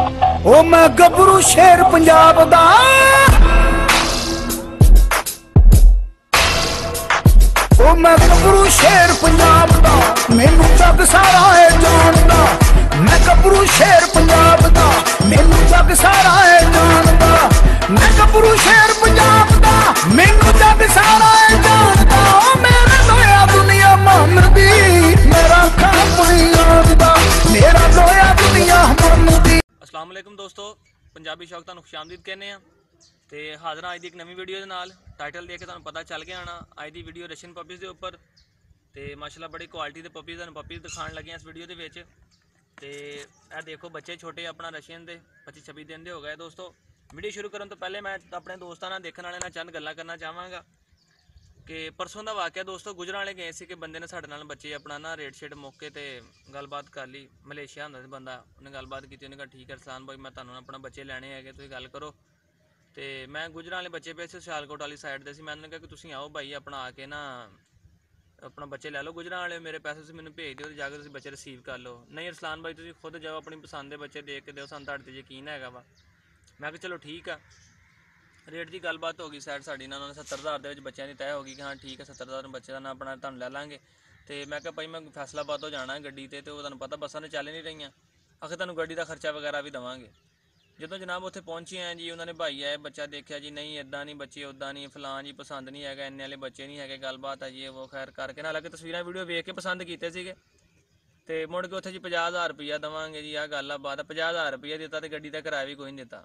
ओ मैं गबरू शेर पंजाब दा, ओ मैं गबरू शेर पंजाब दा, मैनू जग सारा है जानदा। मैं गबरू शेर पंजाब दा, मैनू जग सारा है जानदा। मैं गबरू शेर पंजाब दा, मैनू जग सारा है जानदा। ओ मेरा लोया दुनिया मन दी, मेरा खापड़ी जानदा, मेरा लोया दुनिया मन दी। अस्सलाम वालेकुम दोस्तों, पंजाबी शौक तुहानू खुशामदीद कहने हैं। तो हाज़र अज की एक नवी वीडियो के नाल। टाइटल देख के तुहानू पता चल गया आना अज की वीडियो रशियन पपीज़ के उपर। तो माशाल्लाह बड़ी क्वालिटी के पपीज़ तुहानू पपीज़ दिखाने लगे इस वीडियो के। तो यह देखो बच्चे छोटे अपना रशियन के 25-26 दिन के हो गए। दोस्तों वीडियो शुरू करने तो पहले मैं अपने दोस्तों नाल देखने वाले नाल चंद गल्लां करना चाहांगा कि परसों का वाक़या दोस्तों गुजराले गए थे कि बंदे ने साढ़े नाल बच्चे अपना ना रेट शेट मौके पर गलबात कर ली। मलेशिया होंदा सी बंदा, उन्हें गलबात की, उन्हें कहा ठीक है रसलान भाई मैं तुहानू अपना बच्चे लैने है, तुसीं गल करो। तो मैं गुजराले बच्चे पे सियालकोट वाली साइड से मैं उन्होंने कहा कि तुसीं आओ भाई अपना आके ना अपना बच्चे लै लो गुजराले, मेरे पैसे तुसीं मैनू भेज दिओ, जाके तुसीं बच्चे रिसीव कर लो। नहीं रसलान भाई तुसीं खुद जाओ अपनी पसंद के बच्चे देख के दो, सानूं तुहाडे ते यकीन हैगा वा। मैं कहा चलो ठीक है। रेट की गलबात हो गई साइड साड़ी ना, उन्होंने 70,000 के बच्चों की तय हो गई कि हाँ ठीक है 70,000 बच्चे का ना अपना तुहानू लै लाँगे। तो मैं कहा भाई मैं फैसलाबाद तो जाना है गड्डी ते, तो तुहानू पता बसां तो चल नहीं रही, आखिर तुहानू गड्डी का खर्चा वगैरह भी देवांगे। जो जनाब उत्थे पहुंचे हैं जी, उन्होंने भाई आए बच्चा देखा जी, नहीं इदा नहीं बच्चे उदा नहीं फलां जी पसंद नहीं है, इन्ने वाले बच्चे नहीं है, गलबात है जी वो खैर करके ना हालांकि तस्वीरें वीडियो वेख के पसंद किए थे। तो मुड़ के उत्थे जी 50,000 रुपया देवांगे जी, आ गल बात है। 50,000 रुपया दिता तो गड्डी का किराया भी कोई नहीं दिता।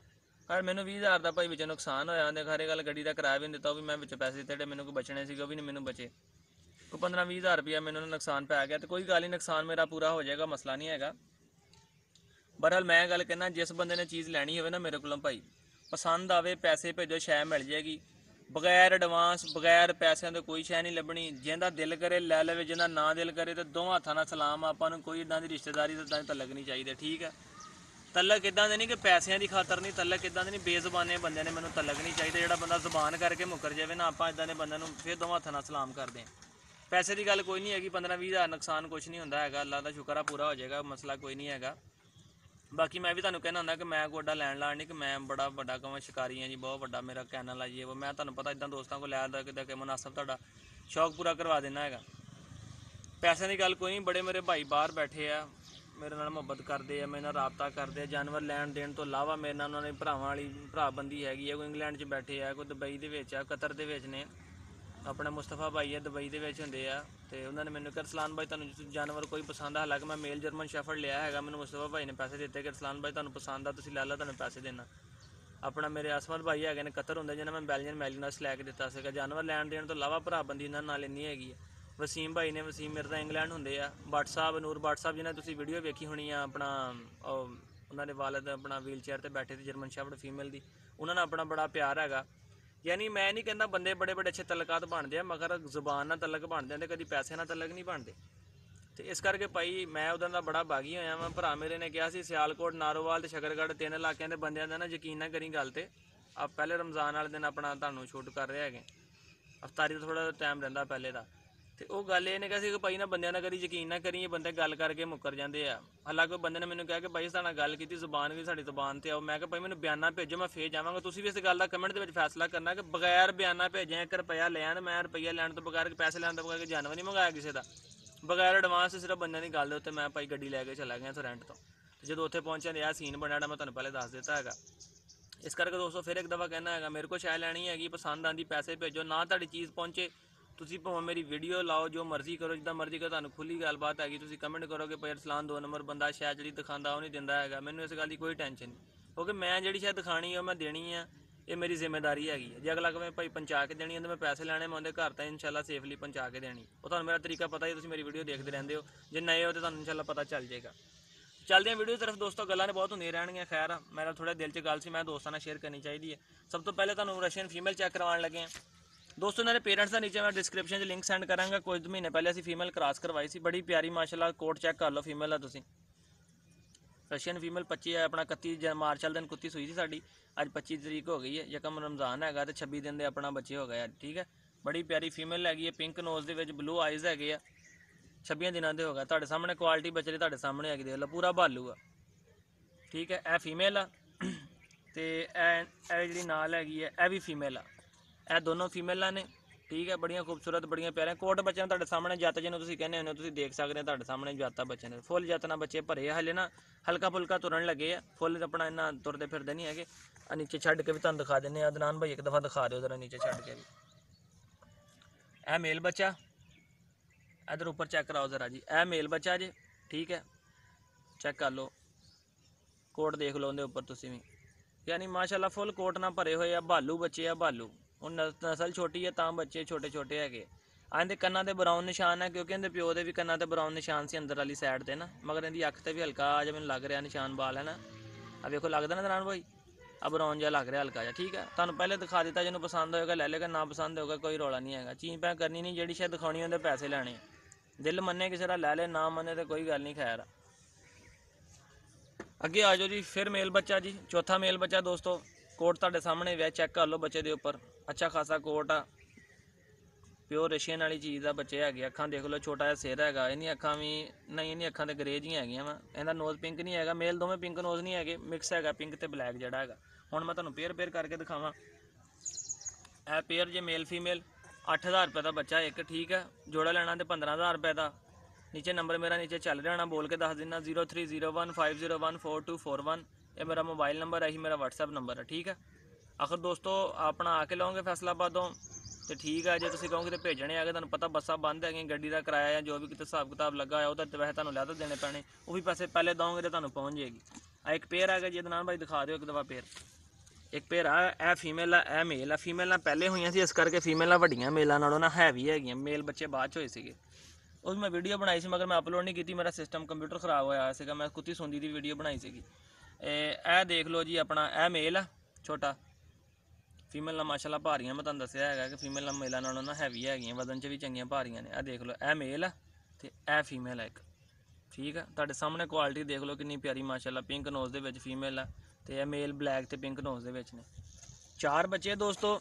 खैर मैंने 20,000 का भाई बिच नुकसान होया, उन्हें खैर गल गड्डी का किराया भी नहीं दिता, वो भी मैं बिच पैसे दिते मैंने कोई बचने से, वो भी नहीं मैंने बचे। कोई 15-20,000 रुपया मैंने नुकसान पै गया। तो कोई गल नहीं, नुकसान मेरा पूरा हो जाएगा, मसला नहीं है। बहरहाल मैं गल कहना जिस बंदे ने चीज़ लैनी हो ना मेरे को भाई पसंद आवे, पैसे भेजो शै मिल जाएगी, बगैर एडवांस बगैर पैसों के कोई शै नहीं लभनी। जिंदा दिल करे लै लवे, जिंदा ना दिल करे तो दो हाथों नाल सलाम। आपां कोई इदां दी रिश्तेदारी तो तलक नहीं चाहिए, ठीक है। तलक इदां दे नहीं कि पैसों की खातर नहीं, तलक इदां दे नहीं बेजुबाने बंदे ने मैनूं तलक नहीं चाहिए। जिहड़ा बंदा जुबान करके मुकर जाए ना, आपां इदां दे बंदे नूं फिर दो हाथों नाल सलाम करते हैं। पैसे की गल कोई नहीं हैगी, 15-20,000 नुकसान कुछ नहीं होंदा हैगा, अल्लाह दा शुक्र है पूरा हो जाएगा, मसला कोई नहीं हैगा। बाकी मैं भी तुहानू कहना होंदा कि मैं कोई लैन लान नहीं कि मैं बड़ा बड़ा कहवां शिकारी हाँ जी, बहुत बड़ा मेरा कैनल है जी वो। मैं तुहानू पता इदां दोस्तों को लै कि मुनासब तुहाडा शौक पूरा करवा देना है। पैसों की गल कोई नहीं, बड़े मेरे भाई बाहर बैठे आ, मेरे नाल मुहब्बत करते हैं, मेरे नाल राबता करते हैं। जानवर लैन देन तो इलावा मेरे नाल उन्होंने भरावां वाली भराबंदी हैगी है। कोई इंग्लैंड च बैठे आ, कोई दुबई दे विच आ, कतर दे विच ने अपना मुस्तफा भाई है दुबई के होंगे आ। तो उन्होंने मैंने कहा रसलान भाई तुहानू जानवर कोई पसंद है, हालांकि मैं मेल जर्मन शेफर्ड लिया है, मैंने मुस्तफा भाई ने पैसे दिते कि रसलान भाई तुहानू पसंद आ तुसीं लै लो, तुहानू पैसे देना। अपना मेरे असमत भाई है ने कतर होंगे, जिन्हें मैं बेलजियन मैलिनस लैके दिता सीगा। जानवर लैन देन तो इलावा भराबंदी इन्होंने नाल इन्नी हैगी है। वसीम भाई ने, वसीम मेरे तो इंग्लैंड होंगे आ। भट्ट साहब नूर भट्ट साहब जिन्हें तुसीं वीडियो वेखी होनी आ, अपना उन्होंने वालद अपना व्हील चेयर पर बैठे थे जर्मन शेफर्ड फीमेल की, उन्होंने अपना बड़ा प्यार है। यानी मैं नहीं कहता बंदे बड़े बड़े अच्छे तलकात बनते हैं, मगर जुबान ना तलक बनते हैं, कभी पैसे ना तलक नहीं बनते। तो इस करके भाई मैं उधर का बड़ा बागी होया। मैं भरा मेरे ने कहा सियालकोट नारोवाल तो शकरगढ़ 3 इलाकों के बंद ना यकीन ना करी गल तो आप पहले रमजान वाले दिन अपना तुहानू शूट कर रहे हैं, अफतारी तो थोड़ा टाइम रहा पहले का। तो वो गल ये कहा कि भाई ना बंद ना करी यकीन ना करी, बंदे गल करके मुकर जाते हैं। हालांकि बंदे ने मैंने कहा कि भाई साढ़े गल की जुबान भी साड़ी जुबान से आओ। मैं भाई मैंने बयाना भेजो, मैं फिर जावांगा। तुसीं भी इस गल का कमेंट के फैसला करना कि बगैर बयाना भेजें 1 रुपया लैन, मैं रुपया लैन तो बगैर पैसे लैन तो बगैर जानवर नहीं मंगाया किसी का, बगैर एडवांस सिर्फ बंदे की गल उत्ते मैं भाई गड्डी लैके चला गया इथों रेंट तो। जो उत्थे पहुंचे यह सीन बनया मैं तुहानू पहले दस दिता है। इस करके दोस्तों फिर एक दफ़ा कहना है, मेरे को शै लैनी हैगी, पसंद आती पैसे भेजो, ना तुहाडी चीज़ पहुंचे तुसीं भावें मेरी वीडियो लाओ, जो मर्जी करो, जिद्दां मर्जी करो, तुहानू खुली गलबात हैगी। तुसीं कमेंट करो कि भाई रसलान 2 नंबर बंदा शै जी दिखांदा वो नहीं दिंदा हैगा, मैनूं इस गल की कोई टेंशन नहीं, क्योंकि मैं जी शै दिखानी है मैं देनी है, ये मेरी जिम्मेदारी हैगी है। जे अगला कहे भाई पहुंचा के देनी है तो मैं पैसे लैने, मैं उहदे घर तक इंशाल्लाह सेफली पहुंचा के देनी। वो तुहानू मेरा तरीका पता ही, तुसीं मेरी वीडियो देखते रहंदे हो, जे नए हो तो तुहानू इंशाल्लाह पता चल जाएगा। चलते हैं वीडियो तरफ दोस्तों, गल्लां बहुत होंदियां रहणगियां। खैर मेरा थोड़ा दिल च गल सी मैं दोस्तों नाल शेयर करनी चाहिए है। सब तो पहले तुहानू रशियन फीमेल चैक करवाने लगे हैं दोस्तों। इन्होंने पेरेंट्स का नीचे मैं डिस्क्रिप्शन लिंक सेंड करांगा। कुछ महीने पहले असीं फीमेल क्रॉस करवाई सी, बड़ी प्यारी माशाल्लाह, कोट चैक कर लो फीमेल है तुसीं। रशियन फीमेल 25 है अपना 31 मार्च वाले दिन कुत्ती सूई थी साड़ी, अज 25 तरीक हो गई है, यकम रमजान है तो 26 दिन के अपना बच्चे हो गए। ठीक है, बड़ी प्यारी फीमेल हैगी है, पिंक नोज के ब्लू आइज है, 26 दिनों के हो गए। तुहाडे सामने क्वालिटी बच्चे तुहाडे सामने हैगी, देख लो पूरा भालू आ। ठीक है। ਇਹ ਫੀਮੇਲ ਆ ਤੇ ਇਹ ਜਿਹੜੀ ਨਾਲ ਹੈਗੀ ਹੈ ਇਹ ਵੀ ਫੀਮੇਲ ਆ। ਇਹ ਦੋਨੋਂ ਫੀਮੇਲਾਂ ਨੇ, ठीक है। बड़िया खूबसूरत बड़िया प्यारे कोट बच्चे तुहाडे सामने जत जिन्होंने तुसीं कहने हो तुसीं देख सकते हो तुहाडे सामने जत बच्चे ने फुल जत नाल बच्चे भरे हले ना हल्का फुल्का तुरन लगे आ फुल अपना इन्ना तुरदे फिरदे नहीं है। नीचे छड्ड के भी तुहानूं दिखा दिंदे आ। अदनान भाई एक दफ़ा दिखा दिओ जरा नीचे छड्ड के भी। ए मेल बच्चा इधर उपर चेक कराओ जरा जी। ए मेल बच्चा जी, ठीक है। चेक कर लो कोट देख लो उहदे उपर तुसीं भी, यानी माशाअल्लाह फुल कोट ना भरे हुए आ। भालू बच्चे आ भालू। ਹੁਣ ਨਸਲ ਛੋਟੀ ਹੈ ਤਾਂ ਬੱਚੇ ਛੋਟੇ ਛੋਟੇ ਹੈਗੇ। ਇਹਦੇ ਕੰਨਾਂ ਤੇ ਬਰਾਊਨ ਨਿਸ਼ਾਨ ਹੈ ਕਿਉਂਕਿ ਇਹਦੇ ਪਿਓ ਦੇ ਵੀ ਕੰਨਾਂ ਤੇ ਬਰਾਊਨ ਨਿਸ਼ਾਨ ਸੀ ਅੰਦਰ ਵਾਲੀ ਸਾਈਡ ਤੇ ਨਾ, ਮਗਰ ਇਹਦੀ ਅੱਖ ਤੇ ਵੀ ਹਲਕਾ ਜਿਹਾ ਮੈਨੂੰ ਲੱਗ ਰਿਹਾ ਨਿਸ਼ਾਨ ਬਾਲ ਹੈ ਨਾ। ਆ ਵੇਖੋ ਲੱਗਦਾ ਨਾ ਦਰਾਨ ਭਾਈ, ਆ ਬਰਾਊਨ ਜਿਹਾ ਲੱਗ ਰਿਹਾ ਹਲਕਾ ਜਿਹਾ, ਠੀਕ ਹੈ। ਤੁਹਾਨੂੰ ਪਹਿਲੇ ਦਿਖਾ ਦਿੱਤਾ, ਜਿਹਨੂੰ ਪਸੰਦ ਹੋਏਗਾ ਲੈ ਲੇਗਾ, ਨਾ ਪਸੰਦ ਹੋਏਗਾ ਕੋਈ ਰੌਲਾ ਨਹੀਂ ਹੈਗਾ। ਚੀਜ਼ ਪੈ ਕਰਨੀ ਨਹੀਂ, ਜਿਹੜੀ ਸ਼ਾਇਦ ਦਿਖਾਉਣੀ ਉਹਦੇ ਪੈਸੇ ਲੈਣੇ। ਦਿਲ ਮੰਨੇ ਕਿਸੇ ਦਾ ਲੈ ਲੈ, ਨਾ ਮੰਨੇ ਤਾਂ ਕੋਈ ਗੱਲ ਨਹੀਂ। ਖੈਰ ਅੱਗੇ ਆ ਜਾਓ ਜੀ। ਫਿਰ ਮੇਲ ਬੱਚਾ ਜੀ, ਚੌਥਾ ਮੇਲ ਬੱਚਾ ਦੋਸਤੋ। ਕੋਟ ਤੁਹਾਡੇ ਸਾਹਮਣੇ ਵੇ ਚੈੱਕ ਕਰ ਲਓ ਬੱਚੇ ਦੇ ਉੱਪਰ, अच्छा खासा कोट आ, प्योर रशियन वाली चीज़ आ। बच्चे है अखा देख लो, छोटा जिहा सिर है, इन्नी अखा भी नहीं, इन्नी अखा तो ग्रेज ही है वा। इहदा नोज़ पिंक नहीं है, मेल दोवें पिंक नोज़ नहीं है, मिक्स है पिंक तो ब्लैक जड़ा है। हुण मैं तुहानूं पेयर करके दिखावां। यह पेयर जे मेल फीमेल 8000 रुपये का बच्चा एक, ठीक है। जोड़ा लेना तो 15000 रुपये का। नीचे नंबर मेरा नीचे चल रहा होना, बोल के दस देना 0301501441। यह मेरा मोबाइल नंबर है, यही मेरा व्हाट्सएप नंबर है, ठीक है। आखिर दोस्तों अपना आके लाओगे फैसलाबादों तो ठीक है, जो तुम कहोगे तो भेजने आ गए। तुहानूं पता बसा बंद है, गड्डी का किराया या जो भी कितने हिसाब किताब लगा है वह वैसे तुहानूं लैदा देने पैने, वो भी पैसे पहले दोगे तो तुहानूं पहुँच जाएगी। एक पेयर है जी, अदनान भाई दिखा दो एक दफ़ा पेयर। एक पेयर आ फीमेल आ, ए मेल आ। फीमेल पहले हुई सी, इस करके फीमेल वड्डियां मेलों नालों ना हैवी है। मेल बच्चे बाद होए सीगे। उस मैं वीडियो बनाई सी मगर मैं अपलोड नहीं की, मेरा सिस्टम कंप्यूटर खराब होया सीगा। मैं कुत्ती सुंदी दी वीडियो बनाई सीगी। ए देख लो जी अपना, ए मेल आ छोटा। फीमेल माशाल्लाह भारियां, मैं तुहानूं दस्सिया है कि फीमेल मेलों नालों ना हैवी है, वजन च भी चंगियां भारियां ने। देख लो ए मेल है तो ए फीमेल है एक, ठीक है। तुहाडे सामने क्वालिटी देख लो कितनी प्यारी माशाल्लाह। पिंक नोज़ दे विच फीमेल है तो यह मेल ब्लैक तो पिंक नोज़ दे विच ने। 4 बच्चे दोस्तों।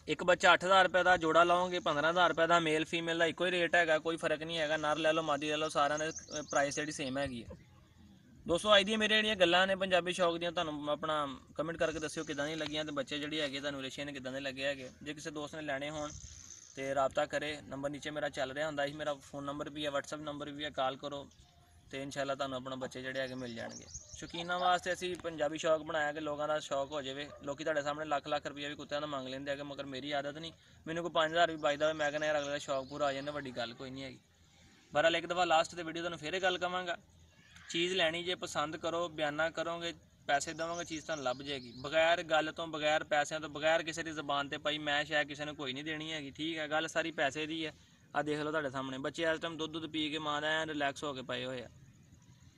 एक बच्चा 8000 रुपये का, जोड़ा लाओगे 15000 रुपये का। मेल फीमेल का इको ही रेट है, कोई फर्क नहीं है। नर ले लो मादी ले लो, सारा ने प्राइस जी सेम हैगी है दोस्तों। अज दी मेरे जिहड़ियां गल्लां ने पंजाबी शौक दियां, तुहानूं अपना कमेंट करके दस्सिओ किदां दी लगियां ते बच्चे जिहड़े हैगे तुहानूं रशियन किदां दे लगे हैगे। जे किसी दोस्त ने लैणे होण ते राबता करे, नंबर नीचे मेरा चल रहा हुंदा, मेरा फोन नंबर भी है, व्हाट्सएप नंबर भी है, कॉल करो तो इंशाअल्लाह तुहानूं अपना बच्चे जिहड़े हैगे मिल जाणगे। शौकीनां वास्ते असीं पंजाबी शौक बनाया कि लोगों का शौक हो जाए। लोग तुहाडे सामने लाख रुपया भी कुत्तिਆਂ ਦਾ मंग लैंदे, मगर मेरी आदत नहीं। मैनूं कोई 5000 भी बचदा होवे मैं कहना यार अगले का शौक पूरा आ जाए, वड्डी गल कोई नहीं हैगी। बहरहाल एक दफ़ा लास्ट ते वीडियो तुहानूं फिर गल कहांगा, चीज़ लैनी जे पसंद करो, बयाना करोगे, पैसे देवोगे, चीज़ तुहानूं लभ जाएगी। बगैर गल तो, बगैर पैसों तो, बगैर किसी की जबान से भाई मैं शायद किसी ने कोई नहीं देनी हैगी, ठीक है। गल सारी पैसे की है। आ देख लो तुहाडे सामने बच्चे इस टाइम दुध पी के मां दा रिलैक्स होकर पए हुए,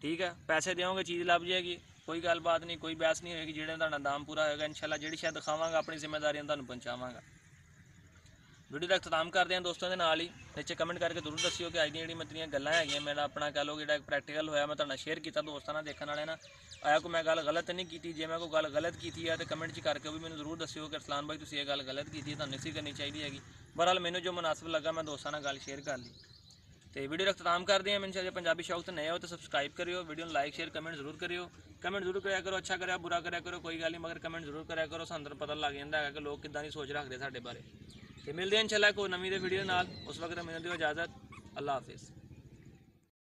ठीक है। पैसे देवोगे चीज़ लभ जाएगी, कोई गलबात नहीं, कोई बहस नहीं होएगी। जिहड़े तुहाडा दाम पूरा होएगा इंशाअल्लाह, जिहड़ी शायद दिखावांगा अपनी जिम्मेदारियां तुहानूं पहुंचावांगा। वीडियो का अख्ताम करते हैं दोस्तों के नाल ही। नीचे कमेंट करके जरूर दस्सिओ कि अज दी जिहड़ी मेरियां गल्लां हैगियां, मेरा अपना कह लो जिहड़ा प्रैक्टिकल होया मैं तुहाडे नाल शेयर कीता दोस्तां नाल देखण वाले ना। आया कोई मैं गल गलत नहीं की, जे मैं कोई गल गलत की है तो कमेंट च करके भी मैनूं जरूर दस्सिओ कि अरसलान भाई तुसीं ये गल गलत की, तुहानूं नहीं करनी चाहिए हैगी। बहरहाल मैनूं जो मुनासिब लगा मैं दोस्तां नाल गल शेयर कर ली। तो वीडियो का अख्ताम करते हैं। मैंने जो पंजाबी शौक तो नए हो तो सबसक्राइब करियो, वीडियो लाइक शेयर कमेंट जरूर करियो। कमेंट जरूर कराया करो, अच्छा कराया बुरा कराया करो कोई गल नहीं, मगर कमेंट जरूर कराया करो। सानूं पता लग जाता है कि लोग किदां दी सोच रखते साडे बारे। तो मिलते हैं इंशाअल्लाह कोई नवीं वीडियो नाल। उस वक्त मैनूं दिओ इजाज़त। अल्लाह हाफिज़।